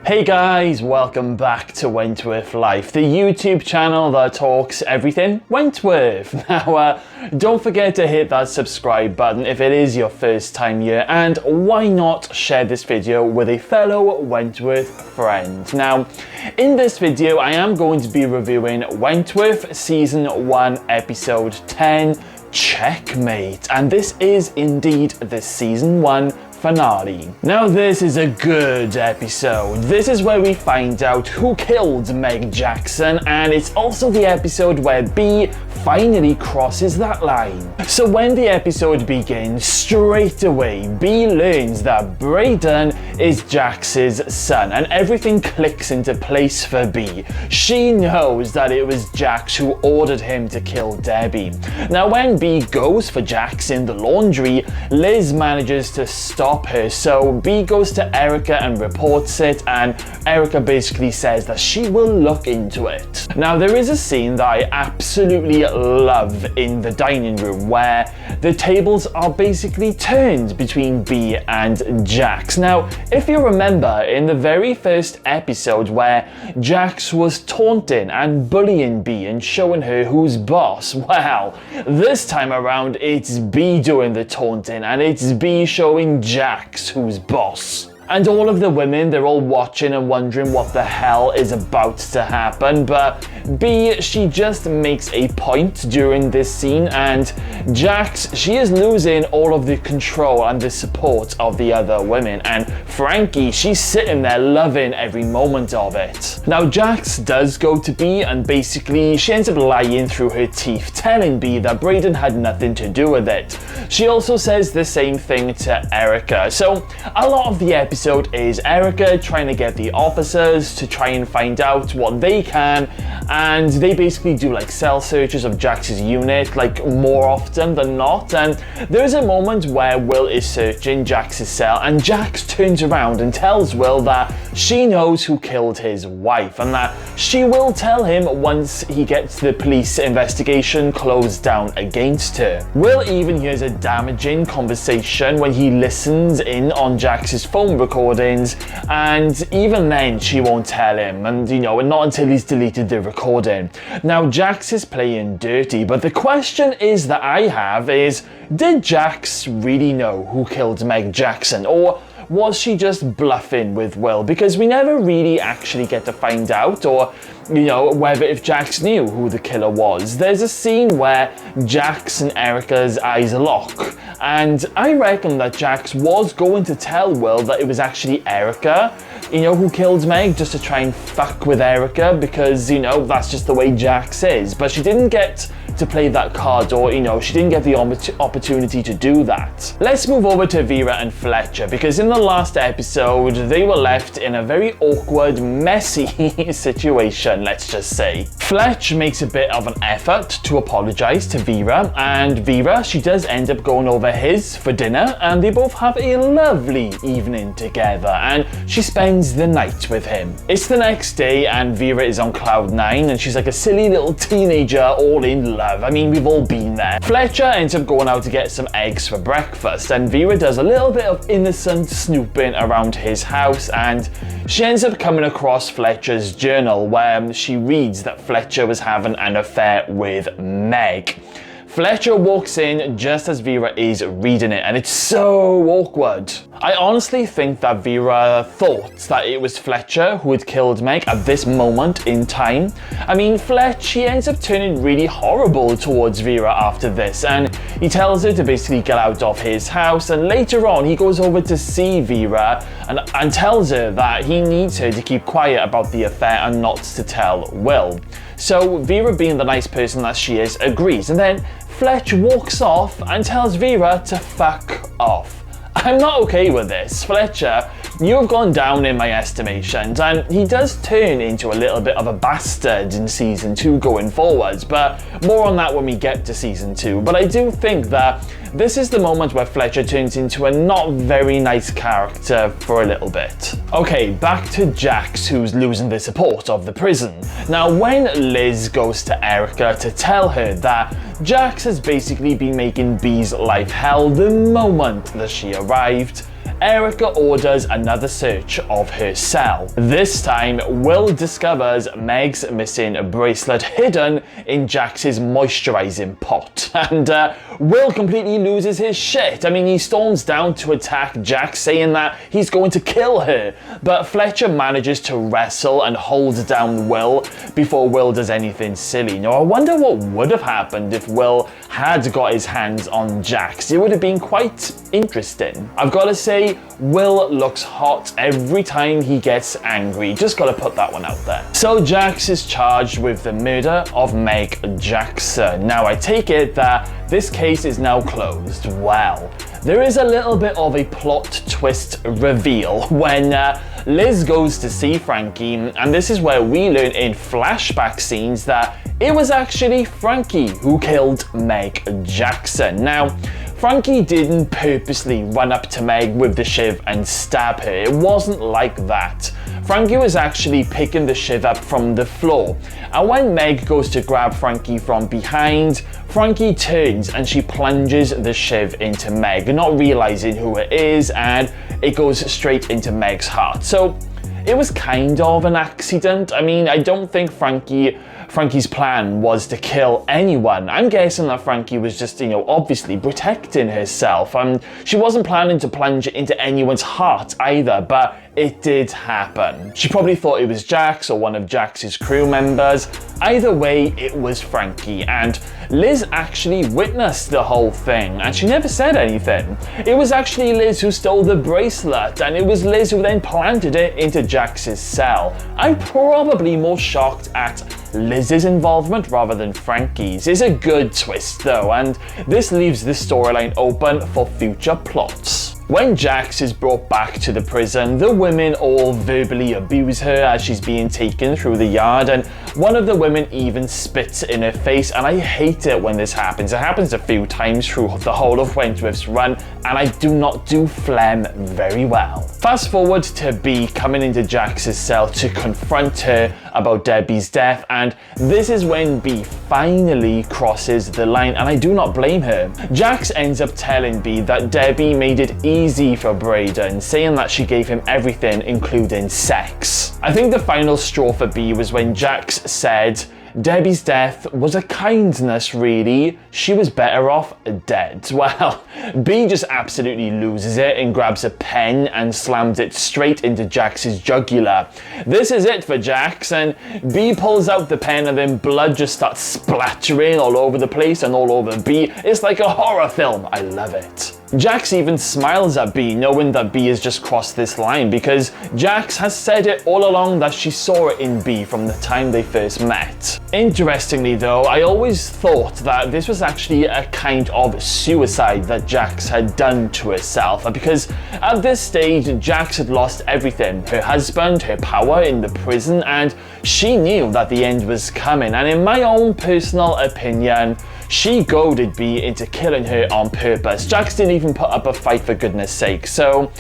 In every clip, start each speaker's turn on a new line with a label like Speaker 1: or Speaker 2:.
Speaker 1: Hey guys, welcome back to Wentworth Life, the YouTube channel that talks everything Wentworth. Now, don't forget to hit that subscribe button if it is your first time here, and why not share this video with a fellow Wentworth friend. Now, in this video, I am going to be reviewing Wentworth Season 1, Episode 10, Checkmate, and this is indeed the Season 1 finale. Now this is a good episode. This is where we find out who killed Meg Jackson, and it's also the episode where B finally crosses that line. So when the episode begins, straight away B learns that Braden is Jax's son, and everything clicks into place for B. She knows that it was Jax who ordered him to kill Debbie. Now when B goes for Jax in the laundry, Liz manages to stop her, so B goes to Erica and reports it, and Erica basically says that she will look into it. Now there is a scene that I absolutely love in the dining room where the tables are basically turned between B and Jax. Now if you remember in the very first episode where Jax was taunting and bullying B and showing her who's boss, well, this time around it's B doing the taunting and it's B showing Jax who's boss. And all of the women, they're all watching and wondering what the hell is about to happen, but B, she just makes a point during this scene, and Jax, she is losing all of the control and the support of the other women, and Frankie, she's sitting there loving every moment of it. Now Jax does go to B, and basically she ends up lying through her teeth, telling B that Braden had nothing to do with it. She also says the same thing to Erica. So a lot of the episode is Erica trying to get the officers to try and find out what they can, and they basically do like cell searches of Jax's unit, like more often than not. And there's a moment where Will is searching Jax's cell, and Jax turns around and tells Will that she knows who killed his wife and that she will tell him once he gets the police investigation closed down against her. Will even hears a damaging conversation when he listens in on Jax's phone recordings, and even then she won't tell him, and not until he's deleted the recording. Now Jax is playing dirty, but the question is that I have is, did Jax really know who killed Meg Jackson, or was she just bluffing with Will? Because we never really actually get to find out, or whether if Jax knew who the killer was. There's a scene where Jax and Erica's eyes lock, and I reckon that Jax was going to tell Will that it was actually Erica, who killed Meg, just to try and fuck with Erica, because, that's just the way Jax is. But she didn't get to play that card, or, she didn't get the opportunity to do that. Let's move over to Vera and Fletcher, because in the last episode, they were left in a very awkward, messy situation, let's just say. Fletch makes a bit of an effort to apologize to Vera, and Vera, she does end up going over his for dinner, and they both have a lovely evening together, and she spends the night with him. It's the next day, and Vera is on cloud 9, and she's like a silly little teenager all in love. I mean, we've all been there. Fletcher ends up going out to get some eggs for breakfast, and Vera does a little bit of innocent snooping around his house, and she ends up coming across Fletcher's journal where she reads that Fletcher was having an affair with Meg. Fletcher walks in just as Vera is reading it, and it's so awkward. I honestly think that Vera thought that it was Fletcher who had killed Meg at this moment in time. I mean, Fletch, he ends up turning really horrible towards Vera after this, and he tells her to basically get out of his house, and later on he goes over to see Vera and tells her that he needs her to keep quiet about the affair and not to tell Will. So Vera, being the nice person that she is, agrees, and then Fletch walks off and tells Vera to fuck off. I'm not okay with this. Fletcher, you have gone down in my estimations, and he does turn into a little bit of a bastard in season 2 going forwards, but more on that when we get to season 2. But I do think that this is the moment where Fletcher turns into a not very nice character for a little bit. Okay, back to Jax, who's losing the support of the prison. Now, when Liz goes to Erica to tell her that Jax has basically been making B's life hell the moment that she arrived, Erica orders another search of her cell. This time, Will discovers Meg's missing bracelet hidden in Jax's moisturizing pot. And Will completely loses his shit. I mean, he storms down to attack Jax, saying that he's going to kill her. But Fletcher manages to wrestle and hold down Will before Will does anything silly. Now, I wonder what would have happened if Will had got his hands on Jax. It would have been quite interesting. I've got to say, Will looks hot every time he gets angry. Just got to put that one out there. So Jax is charged with the murder of Meg Jackson. Now, I take it that this case is now closed. Well, there is a little bit of a plot twist reveal when Liz goes to see Frankie, and this is where we learn in flashback scenes that it was actually Frankie who killed Meg Jackson. Now, Frankie didn't purposely run up to Meg with the shiv and stab her. It wasn't like that. Frankie was actually picking the shiv up from the floor. And when Meg goes to grab Frankie from behind, Frankie turns and she plunges the shiv into Meg, not realizing who it is, and it goes straight into Meg's heart. So it was kind of an accident. I mean, I don't think Frankie's plan was to kill anyone. I'm guessing that Frankie was just, obviously protecting herself. She wasn't planning to plunge it into anyone's heart either, but it did happen. She probably thought it was Jax or one of Jax's crew members. Either way, it was Frankie, and Liz actually witnessed the whole thing, and she never said anything. It was actually Liz who stole the bracelet, and it was Liz who then planted it into Jax's cell. I'm probably more shocked at Liz's involvement rather than Frankie's. It's a good twist though, and this leaves the storyline open for future plots. When Jax is brought back to the prison, the women all verbally abuse her as she's being taken through the yard, and one of the women even spits in her face, and I hate it when this happens. It happens a few times through the whole of Wentworth's run, and I do not do phlegm very well. Fast forward to Bea coming into Jax's cell to confront her about Debbie's death, and this is when Bea finally crosses the line, and I do not blame her. Jax ends up telling Bea that Debbie made it easy for Braden, saying that she gave him everything, including sex. I think the final straw for Bea was when Jax said, Debbie's death was a kindness, really. She was better off dead. Well, Bea just absolutely loses it and grabs a pen and slams it straight into Jax's jugular. This is it for Jax, and Bea pulls out the pen and then blood just starts splattering all over the place and all over Bea. It's like a horror film. I love it. Jax even smiles at Bea, knowing that Bea has just crossed this line, because Jax has said it all along that she saw it in Bea from the time they first met. Interestingly though, I always thought that this was actually a kind of suicide that Jax had done to herself, because at this stage Jax had lost everything: her husband, her power in the prison, and she knew that the end was coming. And in my own personal opinion, she goaded Bea into killing her on purpose. Jax didn't even put up a fight, for goodness sake. So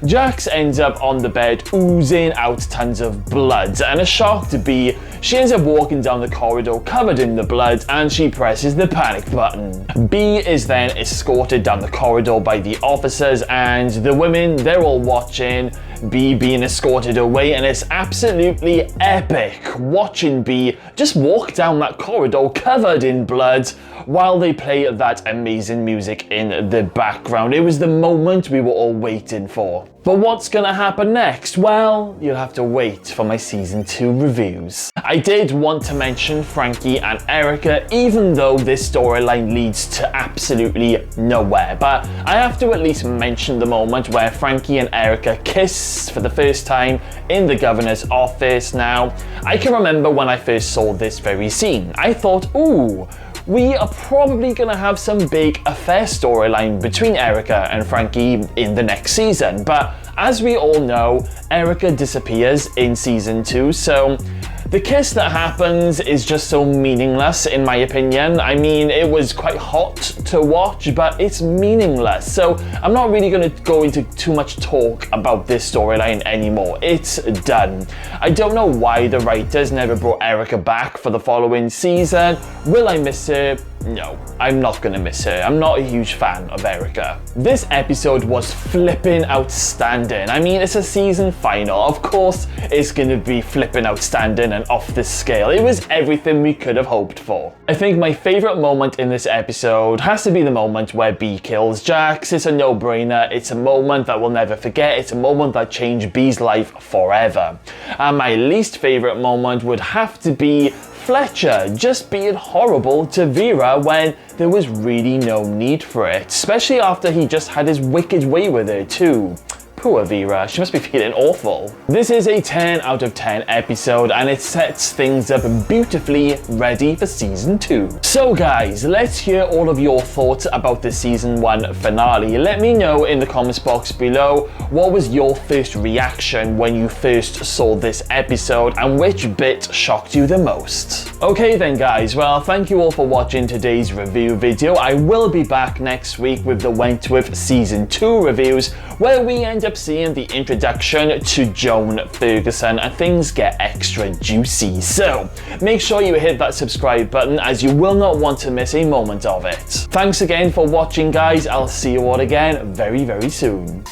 Speaker 1: Jax ends up on the bed oozing out tons of blood, and a shocked Bea, she ends up walking down the corridor covered in the blood, and she presses the panic button. Bea is then escorted down the corridor by the officers, and the women, they're all watching Bea being escorted away, and it's absolutely epic watching Bea just walk down that corridor covered in blood while they play that amazing music in the background. It was the moment we were all waiting for. But what's gonna happen next? Well, you'll have to wait for my season 2 reviews. I did want to mention Frankie and Erica, even though this storyline leads to absolutely nowhere. But I have to at least mention the moment where Frankie and Erica kiss for the first time in the governor's office. Now, I can remember when I first saw this very scene. I thought, ooh, we are probably gonna have some big affair storyline between Erica and Frankie in the next season. But as we all know, Erica disappears in season 2, so the kiss that happens is just so meaningless in my opinion. I mean, it was quite hot to watch, but it's meaningless. So I'm not really going to go into too much talk about this storyline anymore. It's done. I don't know why the writers never brought Erica back for the following season. Will I miss her? no, I'm not gonna miss her. I'm not a huge fan of Erica. This episode was flipping outstanding. I mean, it's a season final. Of course, it's gonna be flipping outstanding and off the scale. It was everything we could have hoped for. I think my favorite moment in this episode has to be the moment where Bee kills Jax. It's a no-brainer. It's a moment that we'll never forget. It's a moment that changed Bee's life forever. And my least favorite moment would have to be Fletcher just being horrible to Vera when there was really no need for it, especially after he just had his wicked way with her too. Poor Vera, she must be feeling awful. This is a 10 out of 10 episode and it sets things up beautifully, ready for season 2. So guys, let's hear all of your thoughts about the season 1 finale. Let me know in the comments box below what was your first reaction when you first saw this episode and which bit shocked you the most. Okay then guys, well thank you all for watching today's review video. I will be back next week with the Wentworth season 2 reviews where we end up seeing the introduction to Joan Ferguson and things get extra juicy. So make sure you hit that subscribe button as you will not want to miss a moment of it. Thanks again for watching guys, I'll see you all again very soon.